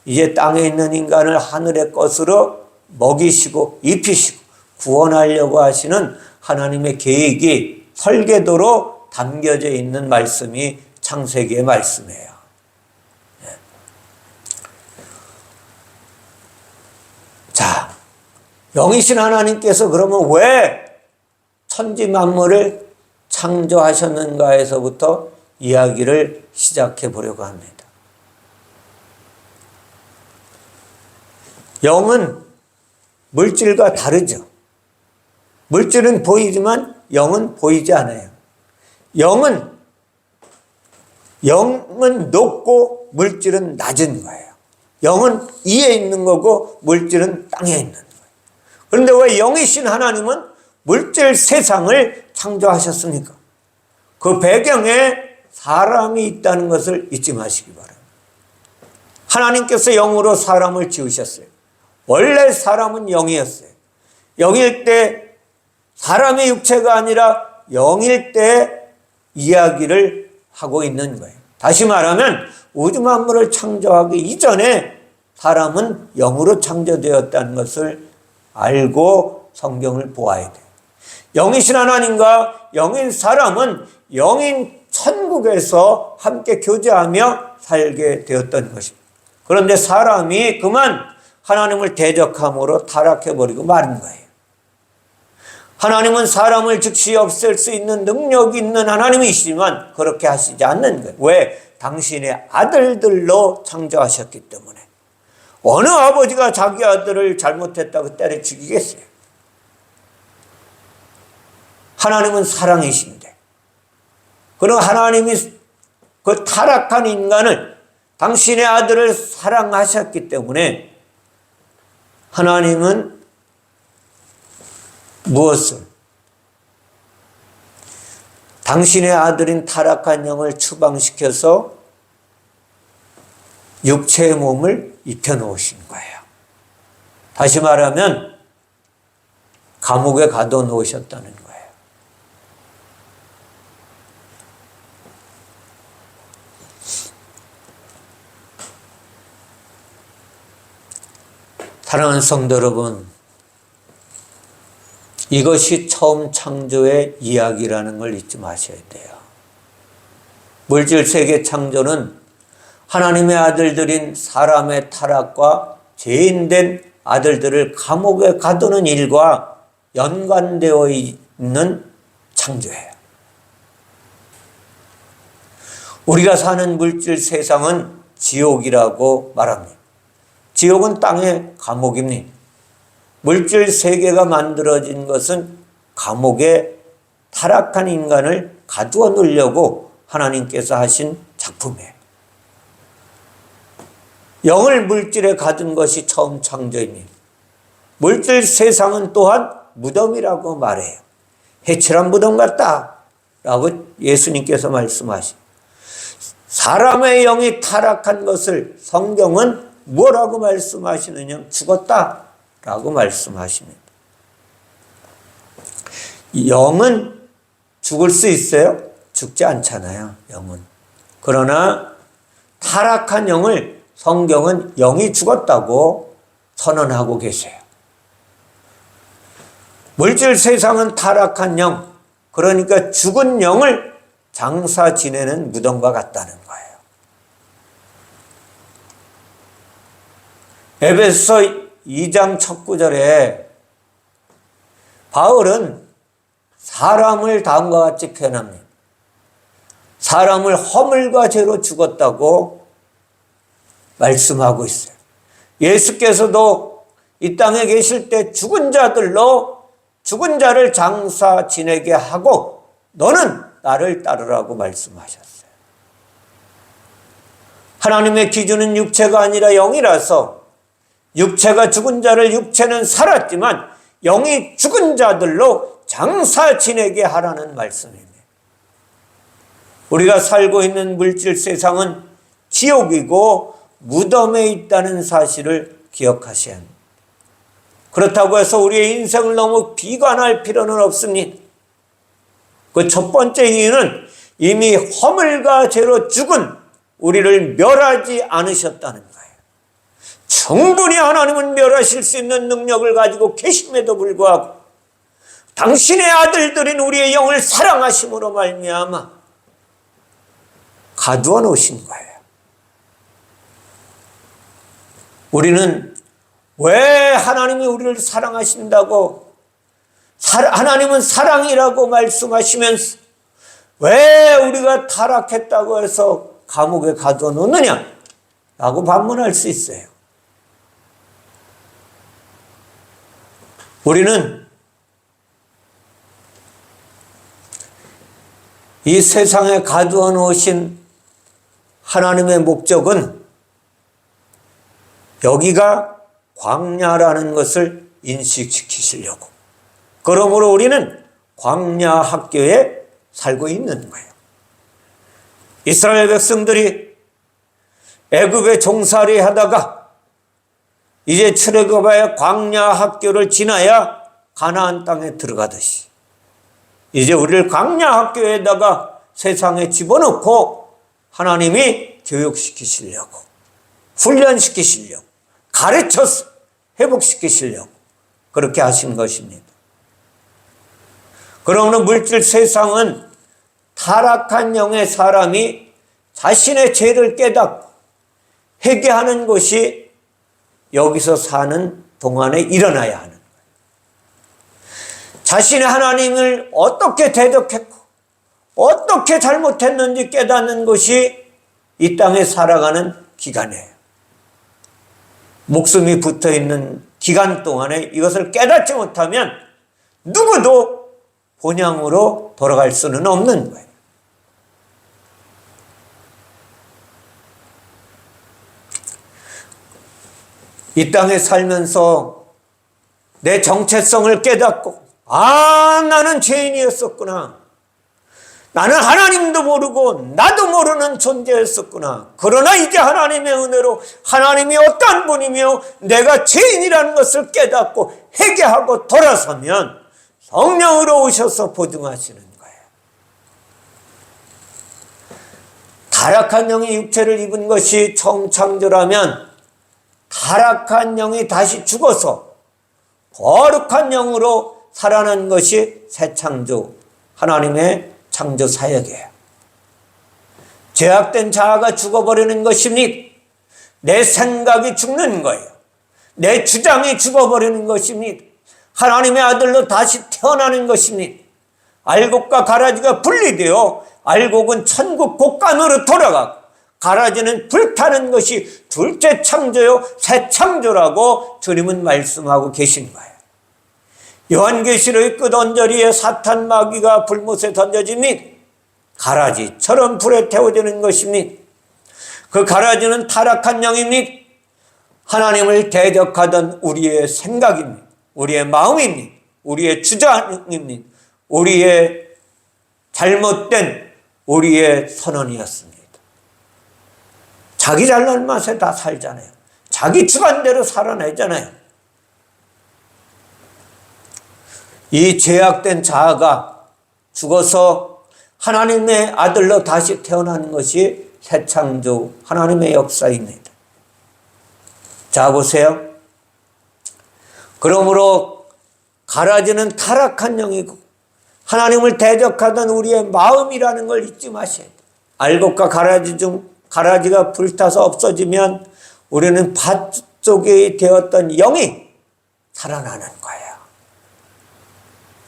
Speaker 1: 이제 땅에 있는 인간을 하늘의 것으로 먹이시고 입히시고 구원하려고 하시는 하나님의 계획이 설계도로 담겨져 있는 말씀이 창세기의 말씀이에요. 자, 영이신 하나님께서 그러면 왜 천지 만물을 창조하셨는가에서부터 이야기를 시작해 보려고 합니다. 영은 물질과 다르죠. 물질은 보이지만 영은 보이지 않아요. 영은 높고 물질은 낮은 거예요. 영은 위에 있는 거고 물질은 땅에 있는 거예요. 그런데 왜 영이신 하나님은 물질 세상을 창조하셨습니까? 그 배경에 사람이 있다는 것을 잊지 마시기 바랍니다. 하나님께서 영으로 사람을 지으셨어요. 원래 사람은 영이었어요. 영일 때 사람의 육체가 아니라 영일 때 이야기를 하고 있는 거예요. 다시 말하면 우주 만물을 창조하기 이전에 사람은 영으로 창조되었다는 것을 알고 성경을 보아야 돼요. 영이신 하나님과 영인 사람은 영인 천국에서 함께 교제하며 살게 되었던 것입니다. 그런데 사람이 그만 하나님을 대적함으로 타락해버리고 마른 거예요. 하나님은 사람을 즉시 없앨 수 있는 능력이 있는 하나님이시지만 그렇게 하시지 않는 거예요. 왜? 당신의 아들들로 창조하셨기 때문에. 어느 아버지가 자기 아들을 잘못했다고 때려 죽이겠어요? 하나님은 사랑이신데, 그럼 하나님이 그 타락한 인간을 당신의 아들을 사랑하셨기 때문에 하나님은 무엇을? 당신의 아들인 타락한 영을 추방시켜서 육체의 몸을 입혀놓으신 거예요. 다시 말하면 감옥에 가둬놓으셨다는 거예요. 사랑하는 성도 여러분, 이것이 처음 창조의 이야기라는 걸 잊지 마셔야 돼요. 물질 세계 창조는 하나님의 아들들인 사람의 타락과 죄인된 아들들을 감옥에 가두는 일과 연관되어 있는 창조예요. 우리가 사는 물질 세상은 지옥이라고 말합니다. 지옥은 땅의 감옥입니다. 물질 세계가 만들어진 것은 감옥에 타락한 인간을 가두어 놓으려고 하나님께서 하신 작품이에요. 영을 물질에 가둔 것이 처음 창조입니다. 물질 세상은 또한 무덤이라고 말해요. 해칠한 무덤 같다라고 예수님께서 말씀하십니다. 사람의 영이 타락한 것을 성경은 뭐라고 말씀하시느냐? 죽었다라고 말씀하십니다. 영은 죽을 수 있어요? 죽지 않잖아요, 영은. 그러나 타락한 영을 성경은 영이 죽었다고 선언하고 계세요. 물질 세상은 타락한 영, 그러니까 죽은 영을 장사 지내는 무덤과 같다는 거예요. 에베소서 2장 첫 구절에 바울은 사람을 다음과 같이 표현합니다. 사람을 허물과 죄로 죽었다고 말씀하고 있어요. 예수께서도 이 땅에 계실 때 죽은 자들로 죽은 자를 장사 지내게 하고 너는 나를 따르라고 말씀하셨어요. 하나님의 기준은 육체가 아니라 영이라서 육체가 죽은 자를 육체는 살았지만 영이 죽은 자들로 장사 지내게 하라는 말씀입니다. 우리가 살고 있는 물질 세상은 지옥이고 무덤에 있다는 사실을 기억하셔야 합니다. 그렇다고 해서 우리의 인생을 너무 비관할 필요는 없습니다. 그 첫 번째 이유는 이미 허물과 죄로 죽은 우리를 멸하지 않으셨다는 거예요. 충분히 하나님은 멸하실 수 있는 능력을 가지고 계심에도 불구하고 당신의 아들들인 우리의 영을 사랑하심으로 말미암아 가두어 놓으신 거예요. 우리는 왜 하나님이 우리를 사랑하신다고 하나님은 사랑이라고 말씀하시면서 왜 우리가 타락했다고 해서 감옥에 가두어 놓느냐 라고 반문할 수 있어요. 우리는 이 세상에 가두어 놓으신 하나님의 목적은 여기가 광야라는 것을 인식시키시려고, 그러므로 우리는 광야 학교에 살고 있는 거예요. 이스라엘 백성들이 애굽에 종살이 하다가 이제 출애굽의 광야 학교를 지나야 가나안 땅에 들어가듯이 이제 우리를 광야 학교에다가 세상에 집어넣고 하나님이 교육시키시려고, 훈련시키시려고, 가르쳐서 회복시키시려고 그렇게 하신 것입니다. 그러므로 물질 세상은 타락한 영의 사람이 자신의 죄를 깨닫고 회개하는 것이 여기서 사는 동안에 일어나야 하는 거예요. 자신의 하나님을 어떻게 대적했고 어떻게 잘못했는지 깨닫는 것이 이 땅에 살아가는 기간이에요. 목숨이 붙어있는 기간 동안에 이것을 깨닫지 못하면 누구도 본향으로 돌아갈 수는 없는 거예요. 이 땅에 살면서 내 정체성을 깨닫고 나는 죄인이었었구나, 나는 하나님도 모르고 나도 모르는 존재였었구나, 그러나 이제 하나님의 은혜로 하나님이 어떠한 분이며 내가 죄인이라는 것을 깨닫고 회개하고 돌아서면 성령으로 오셔서 보증하시는 거예요. 타락한 영이 육체를 입은 것이 처음 창조라면 타락한 영이 다시 죽어서 거룩한 영으로 살아난 것이 새 창조, 하나님의 창조 사역이에요. 죄악된 자아가 죽어버리는 것입니다. 내 생각이 죽는 거예요. 내 주장이 죽어버리는 것입니다. 하나님의 아들로 다시 태어나는 것입니다. 알곡과 가라지가 분리되어 알곡은 천국 곡간으로 돌아가고 가라지는 불타는 것이 둘째 창조요 새 창조라고 주님은 말씀하고 계신 거예요. 요한계시록의 끝 언저리에 사탄 마귀가 불못에 던져집니다. 가라지처럼 불에 태워지는 것입니다. 그 가라지는 타락한 영입니다. 하나님을 대적하던 우리의 생각입니다. 우리의 마음입니다. 우리의 주장입니다. 우리의 잘못된 우리의 선언이었습니다. 자기 잘난 맛에 다 살잖아요. 자기 주관대로 살아내잖아요. 이 죄악된 자아가 죽어서 하나님의 아들로 다시 태어나는 것이 새 창조 하나님의 역사입니다. 자, 보세요. 그러므로 가라지는 타락한 영이고 하나님을 대적하던 우리의 마음이라는 걸 잊지 마셔야 돼요. 알곡과 가라지 중 가라지가 불타서 없어지면 우리는 밭 속에 되었던 영이 살아나는 거예요.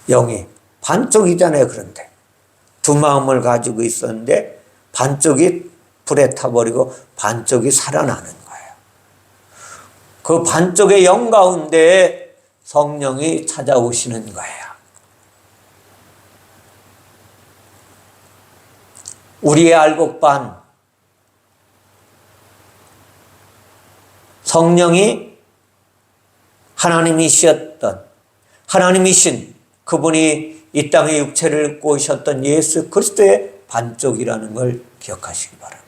Speaker 1: 영이 반쪽이잖아요. 그런데 두 마음을 가지고 있었는데 반쪽이 불에 타버리고 반쪽이 살아나는 거예요. 그 반쪽의 영 가운데 성령이 찾아오시는 거예요. 우리의 알곡반 성령이 하나님이셨던 하나님이신 그분이 이 땅에 육체를 입고 오셨던 예수 그리스도의 반쪽이라는 걸 기억하시기 바랍니다.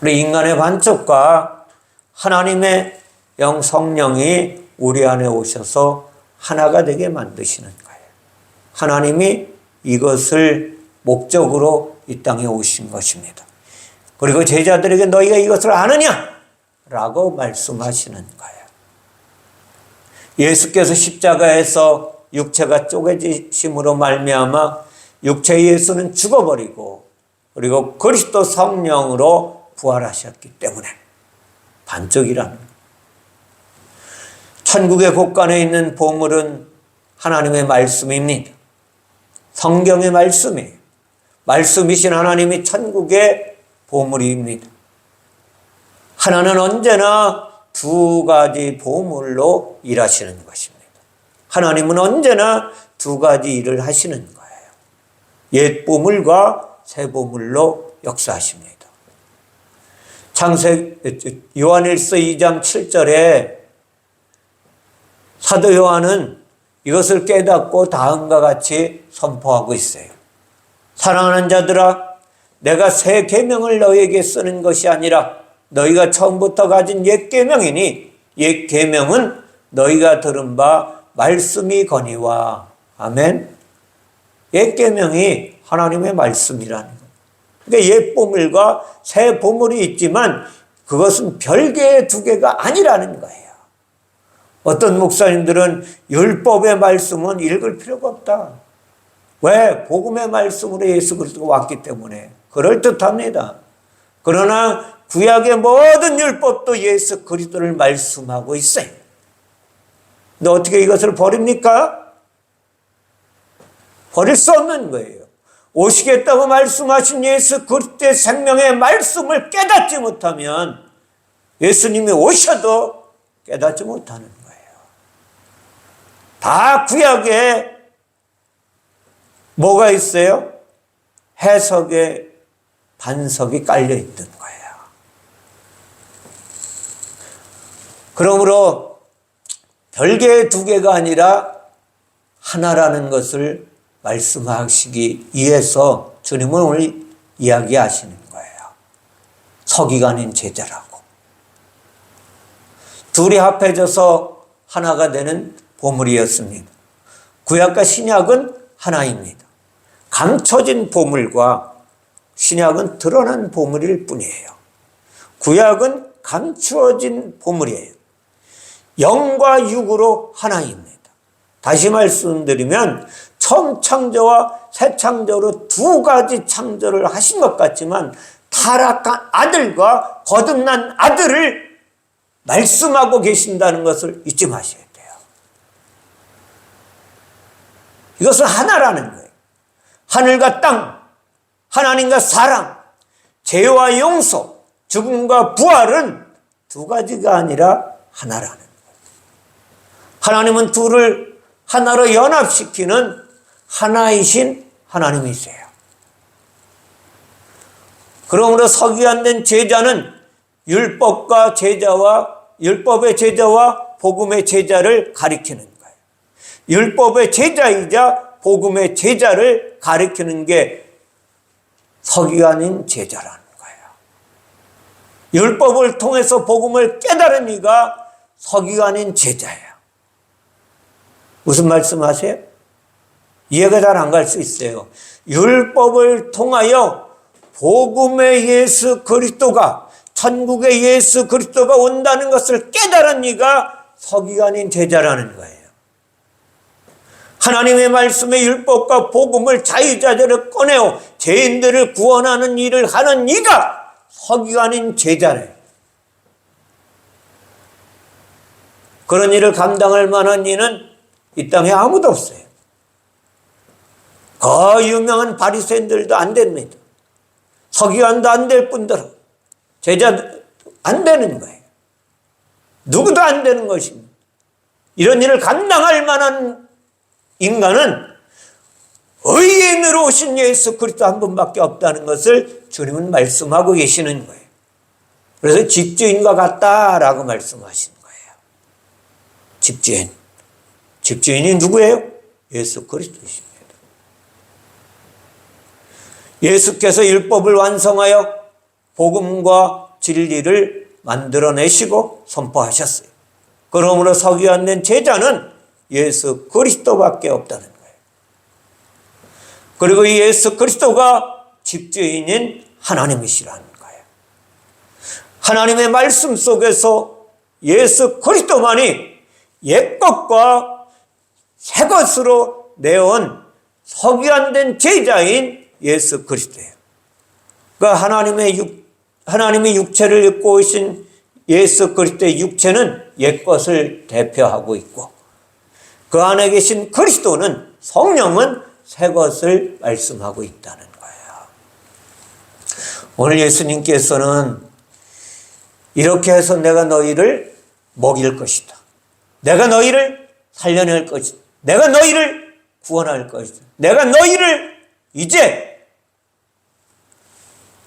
Speaker 1: 우리 인간의 반쪽과 하나님의 영 성령이 우리 안에 오셔서 하나가 되게 만드시는 거예요. 하나님이 이것을 목적으로 이 땅에 오신 것입니다. 그리고 제자들에게 너희가 이것을 아느냐? 라고 말씀하시는 거예요. 예수께서 십자가에서 육체가 쪼개지심으로 말미암아 육체 예수는 죽어버리고 그리고 그리스도 성령으로 부활하셨기 때문에 반쪽이라는 거예요. 천국의 곳간에 있는 보물은 하나님의 말씀입니다. 성경의 말씀이에요. 말씀이신 하나님이 천국의 보물입니다. 하나는 언제나 두 가지 보물로 일하시는 것입니다. 하나님은 언제나 두 가지 일을 하시는 거예요. 옛 보물과 새 보물로 역사하십니다. 요한일서 2장 7절에 사도 요한은 이것을 깨닫고 다음과 같이 선포하고 있어요. 사랑하는 자들아, 내가 새 계명을 너희에게 쓰는 것이 아니라 너희가 처음부터 가진 옛 계명이니 옛 계명은 너희가 들은 바 말씀이 거니와. 아멘. 옛 계명이 하나님의 말씀이라는 거예요. 그러니까 옛 보물과 새 보물이 있지만 그것은 별개의 두 개가 아니라는 거예요. 어떤 목사님들은 율법의 말씀은 읽을 필요가 없다. 왜? 복음의 말씀으로 예수 그리스도가 왔기 때문에. 그럴듯합니다. 그러나 구약의 모든 율법도 예수 그리스도를 말씀하고 있어요. 근데 어떻게 이것을 버립니까? 버릴 수 없는 거예요. 오시겠다고 말씀하신 예수 그리스도의 생명의 말씀을 깨닫지 못하면 예수님이 오셔도 깨닫지 못하는 거예요. 다 구약에 뭐가 있어요? 해석의 반석이 깔려 있는 거예요. 그러므로 별개의 두 개가 아니라 하나라는 것을 말씀하시기 위해서 주님은 오늘 이야기하시는 거예요. 서기관인 제자라고. 둘이 합해져서 하나가 되는 보물이었습니다. 구약과 신약은 하나입니다. 감춰진 보물과 신약은 드러난 보물일 뿐이에요. 구약은 감추어진 보물이에요. 영과 육으로 하나입니다. 다시 말씀드리면 처음 창조와 새 창조로 두 가지 창조를 하신 것 같지만 타락한 아들과 거듭난 아들을 말씀하고 계신다는 것을 잊지 마셔야 돼요. 이것은 하나라는 거예요. 하늘과 땅, 하나님과 사람, 죄와 용서, 죽음과 부활은 두 가지가 아니라 하나라는 거예요. 하나님은 둘을 하나로 연합시키는 하나이신 하나님이세요. 그러므로 서기관된 제자는 율법의 제자와 복음의 제자를 가리키는 거예요. 율법의 제자이자 복음의 제자를 가리키는 게 서기관인 제자라는 거예요. 율법을 통해서 복음을 깨달은 이가 서기관인 제자예요. 무슨 말씀하세요? 이해가 잘 안 갈 수 있어요. 율법을 통하여 복음의 예수 그리스도가, 천국의 예수 그리스도가 온다는 것을 깨달은 이가 서기관인 제자라는 거예요. 하나님의 말씀의 율법과 복음을 자유자재로 꺼내어 죄인들을 구원하는 일을 하는 이가 서기관인 제자래요. 그런 일을 감당할 만한 이는 이 땅에 아무도 없어요. 그 유명한 바리새인들도 안 됩니다. 서기관도 안 될 뿐더러 제자도 안 되는 거예요. 누구도 안 되는 것입니다. 이런 일을 감당할 만한 인간은 의인으로 오신 예수 그리스도 한 분밖에 없다는 것을 주님은 말씀하고 계시는 거예요. 그래서 집주인과 같다라고 말씀하시는 거예요. 집주인. 집주인이 누구예요? 예수 그리스도이십니다. 예수께서 율법을 완성하여 복음과 진리를 만들어내시고 선포하셨어요. 그러므로 서기관된 제자는 예수 그리스도밖에 없다는 거예요. 그리고 이 예수 그리스도가 집주인인 하나님이시라는 거예요. 하나님의 말씀 속에서 예수 그리스도만이 옛것과 새것으로 내온 서기관된 제자인 예수 그리스도예요. 그러니까 하나님의 육체를 입고 오신 예수 그리스도의 육체는 옛것을 대표하고 있고, 그 안에 계신 그리스도는, 성령은 새것을 말씀하고 있다는 거예요. 오늘 예수님께서는 이렇게 해서 내가 너희를 먹일 것이다, 내가 너희를 살려낼 것이다, 내가 너희를 구원할 것이다, 내가 너희를 이제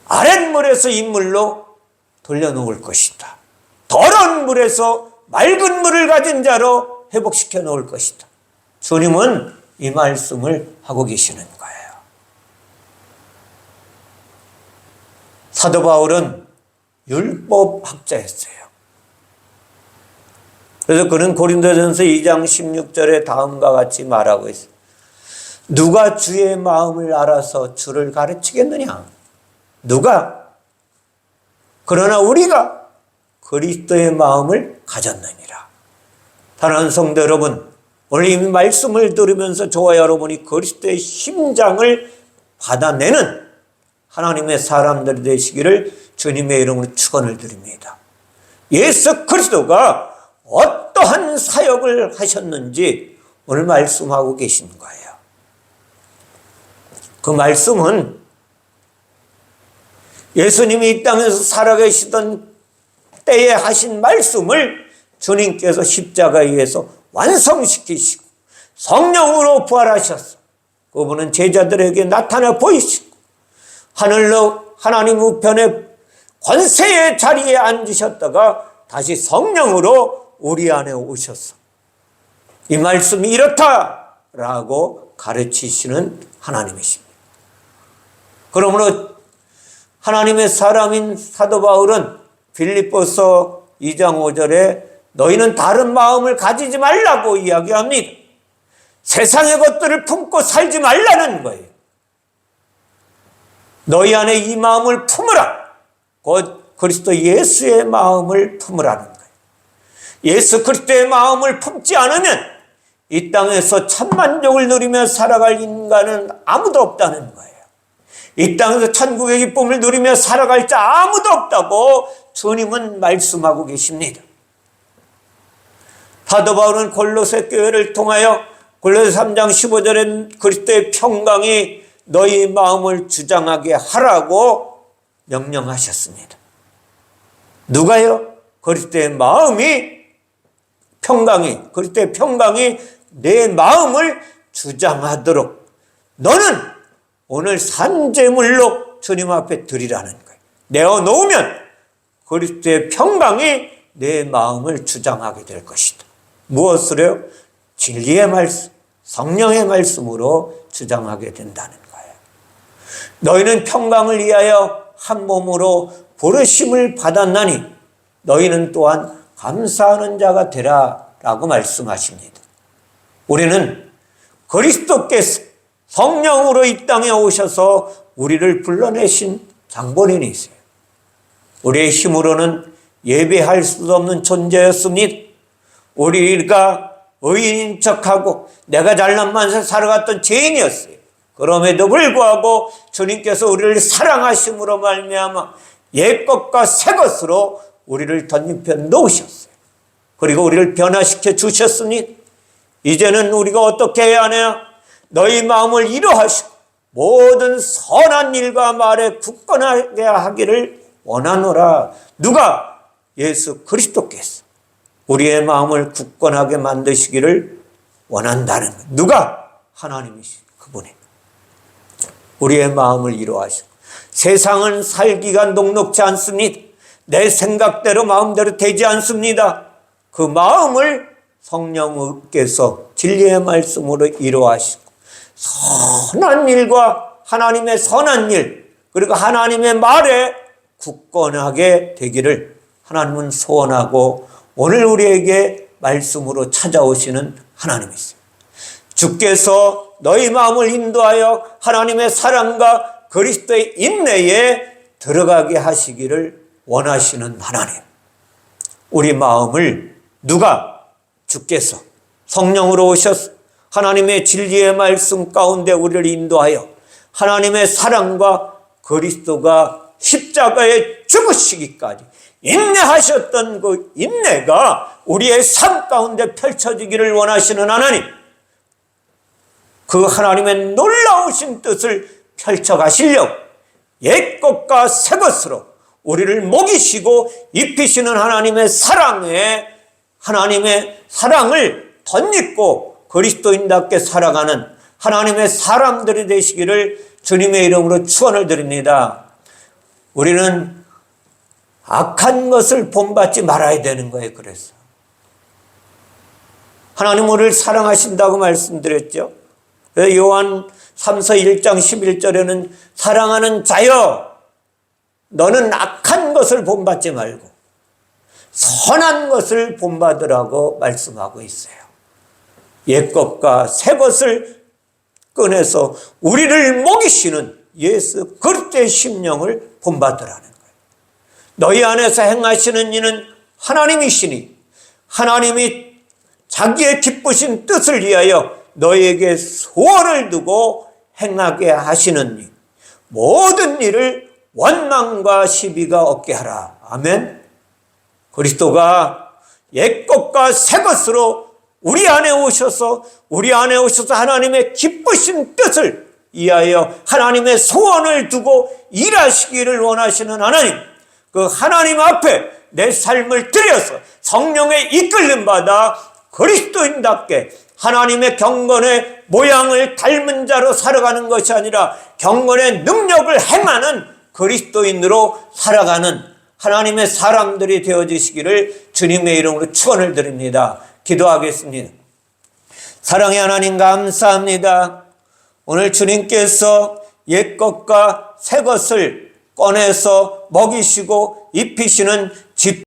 Speaker 1: 아랫물에서 인물로 돌려놓을 것이다, 더러운 물에서 맑은 물을 가진 자로 회복시켜 놓을 것이다. 주님은 이 말씀을 하고 계시는 거예요. 사도 바울은 율법학자였어요. 그래서 그는 고린도전서 2장 16절에 다음과 같이 말하고 있어요. 누가 주의 마음을 알아서 주를 가르치겠느냐? 누가? 그러나 우리가 그리스도의 마음을 가졌느니라. 사랑하는 성도 여러분, 오늘 이 말씀을 들으면서 저와 여러분이 그리스도의 심장을 받아내는 하나님의 사람들이 되시기를 주님의 이름으로 축원을 드립니다. 예수 그리스도가 어떠한 사역을 하셨는지 오늘 말씀하고 계신 거예요. 그 말씀은 예수님이 이 땅에서 살아계시던 때에 하신 말씀을 주님께서 십자가에 의해서 완성시키시고 성령으로 부활하셔서 그분은 제자들에게 나타나 보이시고 하늘로 하나님 우편에 권세의 자리에 앉으셨다가 다시 성령으로 우리 안에 오셔서 이 말씀이 이렇다라고 가르치시는 하나님이십니다. 그러므로 하나님의 사람인 사도 바울은 빌립보서 2장 5절에 너희는 다른 마음을 가지지 말라고 이야기합니다. 세상의 것들을 품고 살지 말라는 거예요. 너희 안에 이 마음을 품으라. 곧 그리스도 예수의 마음을 품으라는 거예요. 예수 그리스도의 마음을 품지 않으면 이 땅에서 천만족을 누리며 살아갈 인간은 아무도 없다는 거예요. 이 땅에서 천국의 기쁨을 누리며 살아갈 자 아무도 없다고 주님은 말씀하고 계십니다. 사도 바울은 골로새 교회를 통하여 골로새 3장 15절에 그리스도의 평강이 너희 마음을 주장하게 하라고 명령하셨습니다. 누가요? 그리스도의 마음이 그리스도의 평강이 내 마음을 주장하도록 너는 오늘 산제물로 주님 앞에 드리라는 거예요. 내어놓으면 그리스도의 평강이 내 마음을 주장하게 될 것이다. 무엇으로요? 진리의 말씀, 성령의 말씀으로 주장하게 된다는 거예요. 너희는 평강을 위하여 한 몸으로 부르심을 받았나니 너희는 또한 감사하는 자가 되라 라고 말씀하십니다. 우리는 그리스도께서 성령으로 이 땅에 오셔서 우리를 불러내신 장본인이세요. 우리의 힘으로는 예배할 수 없는 존재였습니다. 우리가 의인인 척하고 내가 잘난 만세 살아갔던 죄인이었어요. 그럼에도 불구하고 주님께서 우리를 사랑하심으로 말미암아 옛것과 새것으로 우리를 덧입혀 놓으셨어요. 그리고 우리를 변화시켜 주셨습니다. 이제는 우리가 어떻게 해야 하냐? 너희 마음을 이루하시고 모든 선한 일과 말에 굳건하게 하기를 원하노라. 누가? 예수 그리스도께서 우리의 마음을 굳건하게 만드시기를 원한다는 거예요. 누가? 하나님이시 그분이 우리의 마음을 이루하시고 세상은 살기가 녹록지 않습니다. 내 생각대로 마음대로 되지 않습니다. 그 마음을 성령께서 진리의 말씀으로 이루하시고 선한 일과 하나님의 선한 일 그리고 하나님의 말에 굳건하게 되기를 하나님은 소원하고 오늘 우리에게 말씀으로 찾아오시는 하나님이세요. 주께서 너희 마음을 인도하여 하나님의 사랑과 그리스도의 인내에 들어가게 하시기를 원하시는 하나님. 우리 마음을 누가? 주께서 성령으로 오셔서 하나님의 진리의 말씀 가운데 우리를 인도하여 하나님의 사랑과 그리스도가 십자가에 죽으시기까지 인내하셨던 그 인내가 우리의 삶 가운데 펼쳐지기를 원하시는 하나님. 그 하나님의 놀라우신 뜻을 펼쳐가시려고 옛것과 새것으로 우리를 먹이시고 입히시는 하나님의 사랑에 하나님의 사랑을 덧입고 그리스도인답게 살아가는 하나님의 사람들이 되시기를 주님의 이름으로 축원을 드립니다. 우리는 악한 것을 본받지 말아야 되는 거예요. 그래서 하나님 우리를 사랑하신다고 말씀드렸죠. 요한 3서 1장 11절에는 사랑하는 자여 너는 악한 것을 본받지 말고 선한 것을 본받으라고 말씀하고 있어요. 옛것과 새것을 꺼내서 우리를 먹이시는 예수 그리스도의 심령을 본받으라는 거예요. 너희 안에서 행하시는 이는 하나님이시니 하나님이 자기의 기쁘신 뜻을 위하여 너희에게 소원을 두고 행하게 하시는 일 모든 일을 원망과 시비가 없게 하라. 아멘. 그리스도가 옛것과 새것으로 우리 안에 오셔서 하나님의 기쁘신 뜻을 위하여 하나님의 소원을 두고 일하시기를 원하시는 하나님. 그 하나님 앞에 내 삶을 들여서 성령의 이끌림 받아 그리스도인답게 하나님의 경건의 모양을 닮은 자로 살아가는 것이 아니라 경건의 능력을 행하는 그리스도인으로 살아가는 하나님의 사람들이 되어지시기를 주님의 이름으로 축원을 드립니다. 기도하겠습니다. 사랑의 하나님 감사합니다. 오늘 주님께서 옛것과 새것을 꺼내서 먹이시고 입히시는 집